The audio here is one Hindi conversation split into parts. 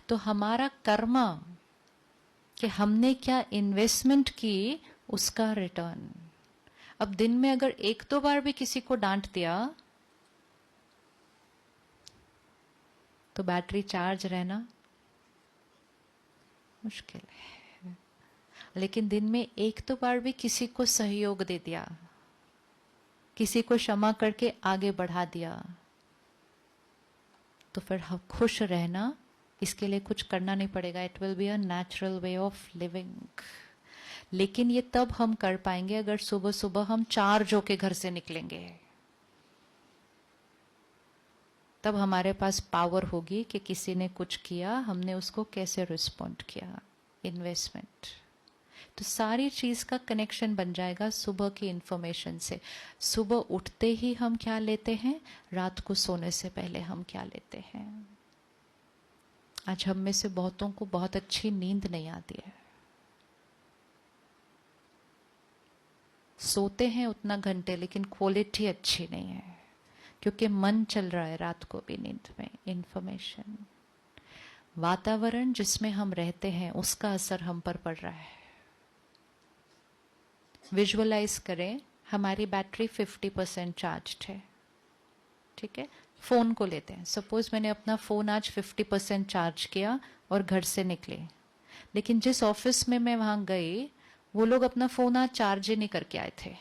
तो हमारा कर्म कि हमने क्या इन्वेस्टमेंट की, उसका रिटर्न। अब दिन में अगर एक दो बार भी किसी को डांट दिया तो बैटरी चार्ज रहना मुश्किल है। लेकिन दिन में एक दो बार भी किसी को सहयोग दे दिया, किसी को क्षमा करके आगे बढ़ा दिया, तो फिर हम खुश रहना, इसके लिए कुछ करना नहीं पड़ेगा। It will be a natural way of living. लेकिन ये तब हम कर पाएंगे अगर सुबह सुबह हम चार्ज होके घर से निकलेंगे। तब हमारे पास पावर होगी कि किसी ने कुछ किया, हमने उसको कैसे रिस्पॉन्ड किया। इन्वेस्टमेंट, तो सारी चीज का कनेक्शन बन जाएगा सुबह की इंफॉर्मेशन से। सुबह उठते ही हम क्या लेते हैं, रात को सोने से पहले हम क्या लेते हैं। आज हम में से बहुतों को बहुत अच्छी नींद नहीं आती है। सोते हैं उतना घंटे, लेकिन क्वालिटी अच्छी नहीं है, क्योंकि मन चल रहा है रात को भी नींद में। इंफॉर्मेशन, वातावरण जिसमें हम रहते हैं, उसका असर हम पर पड़ रहा है। विजुअलाइज करें, हमारी बैटरी 50% चार्ज है, ठीक है। फोन को लेते हैं, सपोज मैंने अपना फोन आज 50% चार्ज किया और घर से निकले, लेकिन जिस ऑफिस में मैं वहां गई, वो लोग अपना फोन आज चार्ज ही नहीं करके आए थे।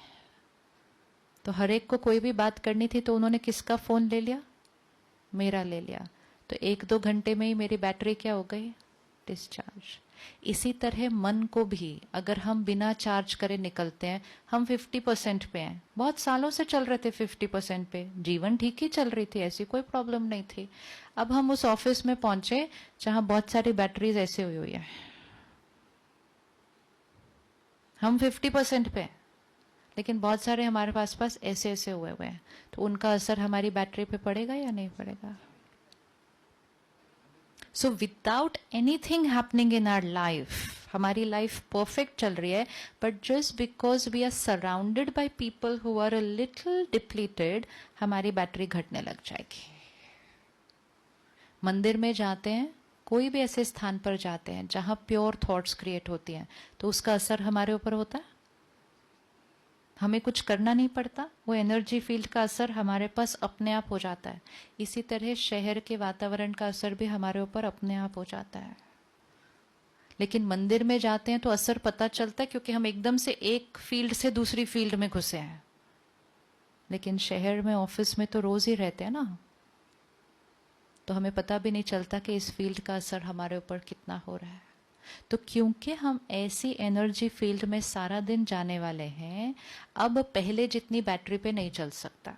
तो हर एक को कोई भी बात करनी थी तो उन्होंने किसका फोन ले लिया, मेरा ले लिया। तो एक दो घंटे में ही मेरी बैटरी क्या हो गई, डिस्चार्ज। इसी तरह मन को भी अगर हम बिना चार्ज करे निकलते हैं, हम 50% पे हैं, बहुत सालों से चल रहे थे 50% पे, जीवन ठीक ही चल रही थी, ऐसी कोई प्रॉब्लम नहीं थी। अब हम उस ऑफिस में पहुंचे जहां बहुत सारी बैटरीज ऐसे हुई हुई है, हम 50% पे हैं, लेकिन बहुत सारे हमारे पास ऐसे ऐसे हुए हुए हैं। तो उनका असर हमारी बैटरी पे पड़ेगा या नहीं पड़ेगा। So without anything happening in our life, हमारी लाइफ परफेक्ट चल रही है, but just because we are surrounded by people who are a little depleted, हमारी बैटरी घटने लग जाएगी। मंदिर में जाते हैं, कोई भी ऐसे स्थान पर जाते हैं जहां प्योर थॉट्स क्रिएट होती हैं, तो उसका असर हमारे ऊपर होता है, हमें कुछ करना नहीं पड़ता, वो एनर्जी फील्ड का असर हमारे पास अपने आप हो जाता है। इसी तरह शहर के वातावरण का असर भी हमारे ऊपर अपने आप हो जाता है। लेकिन मंदिर में जाते हैं तो असर पता चलता है, क्योंकि हम एकदम से एक फील्ड से दूसरी फील्ड में घुसे हैं। लेकिन शहर में, ऑफिस में तो रोज ही रहते हैं ना, तो हमें पता भी नहीं चलता कि इस फील्ड का असर हमारे ऊपर कितना हो रहा है। तो क्योंकि हम ऐसी एनर्जी फील्ड में सारा दिन जाने वाले हैं, अब पहले जितनी बैटरी पे नहीं चल सकता।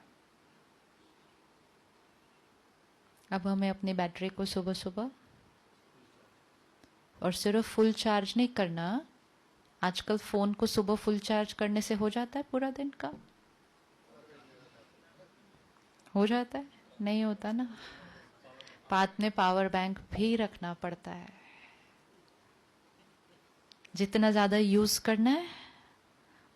अब हमें अपनी बैटरी को सुबह सुबह, और सिर्फ फुल चार्ज नहीं करना, आजकल फोन को सुबह फुल चार्ज करने से हो जाता है पूरा दिन का, हो जाता है, नहीं होता ना, पास में पावर बैंक भी रखना पड़ता है। जितना ज्यादा यूज करना है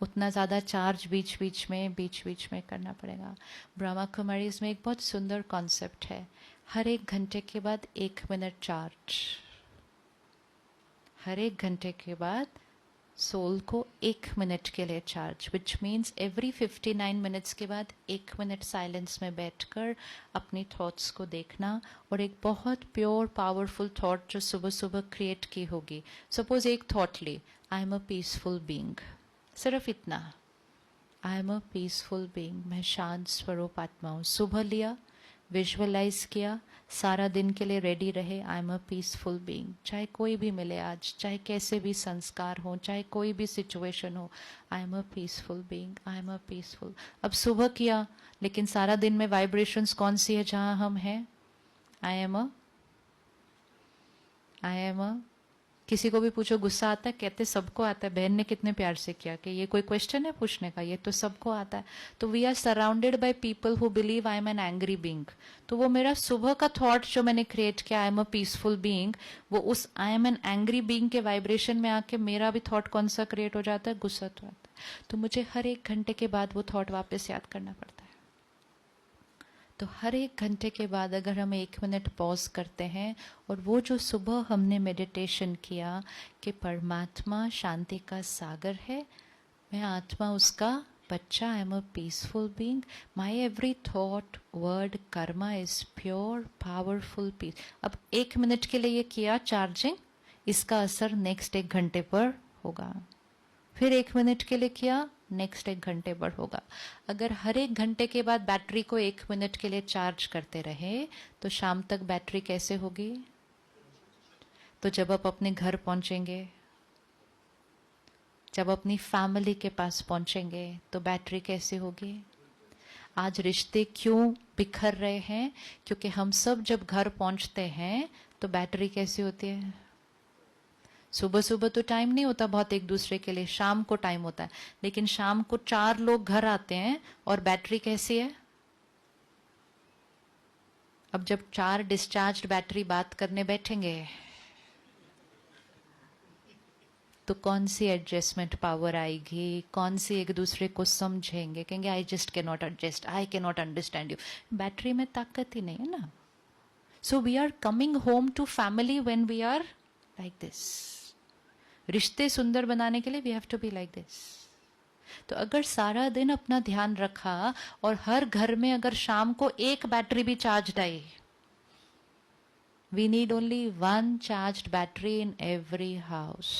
उतना ज्यादा चार्ज बीच बीच में करना पड़ेगा। ब्रह्मा कुमारीज में एक बहुत सुंदर कॉन्सेप्ट है, हर एक घंटे के बाद 1 मिनट चार्ज। हर एक घंटे के बाद सोल को 1 मिनट के लिए charge, which means every 59 minutes के बाद 1 मिनट साइलेंस में बैठकर अपनी थॉट्स को देखना, और एक बहुत प्योर पावरफुल थॉट जो सुबह सुबह क्रिएट की होगी। सपोज एक थॉट ली, I am a peaceful being, सिर्फ इतना, I am a peaceful being, मैं शांत स्वरूप आत्मा हूँ। सुबह लिया, विजुअलाइज किया, सारा दिन के लिए रेडी रहे, आई एम अ पीसफुल बीइंग। चाहे कोई भी मिले आज, चाहे कैसे भी संस्कार हो, चाहे कोई भी सिचुएशन हो, आई am a peaceful being, I am a peaceful. अब सुबह किया, लेकिन सारा दिन में वाइब्रेशंस कौन सी है जहां हम हैं, आई एम अ, किसी को भी पूछो गुस्सा आता है, कहते सबको आता है। बहन ने कितने प्यार से किया कि ये कोई क्वेश्चन है पूछने का, ये तो सबको आता है। तो we are surrounded by people who believe I am an angry being. तो वो मेरा सुबह का थॉट जो मैंने क्रिएट किया, आई एम अ पीसफुल बीइंग, वो उस आई एम एन एंग्री बीइंग के वाइब्रेशन में आके मेरा भी थॉट कौन सा क्रिएट हो जाता है, गुस्सा तो आता है। तो मुझे हर एक घंटे के बाद वो थॉट वापस याद करना पड़ता है। तो हर 1 घंटे के बाद अगर हम 1 मिनट पॉज करते हैं और वो जो सुबह हमने मेडिटेशन किया कि परमात्मा शांति का सागर है, मैं आत्मा उसका बच्चा, I am a peaceful being, my every thought word karma is pure powerful peace. अब 1 मिनट के लिए ये किया चार्जिंग, इसका असर नेक्स्ट 1 घंटे पर होगा। फिर 1 मिनट के लिए किया, नेक्स्ट 1 घंटे पर होगा। अगर हर 1 घंटे के बाद बैटरी को 1 मिनट के लिए चार्ज करते रहे तो शाम तक बैटरी कैसे होगी? तो जब आप अपने घर पहुंचेंगे, जब अपनी फैमिली के पास पहुंचेंगे तो बैटरी कैसे होगी? आज रिश्ते क्यों बिखर रहे हैं? क्योंकि हम सब जब घर पहुंचते हैं तो बैटरी कैसी होती है? सुबह सुबह तो टाइम नहीं होता बहुत एक दूसरे के लिए, शाम को टाइम होता है, लेकिन शाम को 4 लोग घर आते हैं और बैटरी कैसी है? अब जब 4 डिस्चार्ज्ड बैटरी बात करने बैठेंगे तो कौन सी एडजस्टमेंट पावर आएगी? कौन सी एक दूसरे को समझेंगे? कहेंगे I just can not adjust, I can not understand you. Battery में ताकत ही नहीं है ना। So we are coming home to family when we are like this. रिश्ते सुंदर बनाने के लिए we have to be like this. तो अगर सारा दिन अपना ध्यान रखा और हर घर में अगर शाम को 1 बैटरी भी चार्ज आई, we need only 1 charged battery in every house.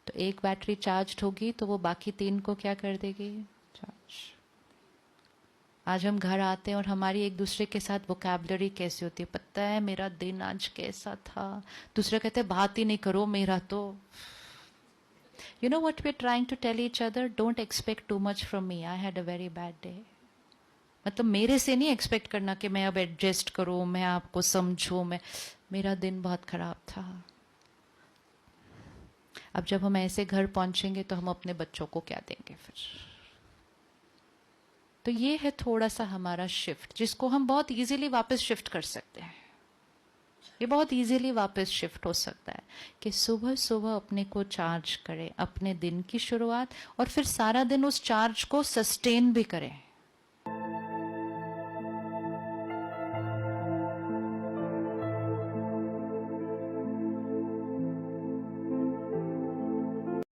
तो 1 बैटरी चार्ज होगी तो वो बाकी 3 को क्या कर देगी? चार्ज। आज हम घर आते हैं और हमारी एक दूसरे के साथ वोकैबुलरी कैसी होती है? पता है मेरा दिन आज कैसा था? दूसरे कहते हैं बात ही नहीं करो, मेरा तो you know what we are trying to tell each other, don't expect too much from me, I had a very bad day. मतलब मेरे से नहीं एक्सपेक्ट करना कि मैं अब एडजस्ट करूं, मैं आपको समझूं, मेरा दिन बहुत खराब था। अब जब हम ऐसे घर पहुंचेंगे तो हम अपने बच्चों को क्या देंगे फिर? तो ये है थोड़ा सा हमारा शिफ्ट, जिसको हम बहुत इजीली वापस शिफ्ट कर सकते हैं। ये बहुत इजीली वापस शिफ्ट हो सकता है कि सुबह सुबह अपने को चार्ज करें, अपने दिन की शुरुआत, और फिर सारा दिन उस चार्ज को सस्टेन भी करें।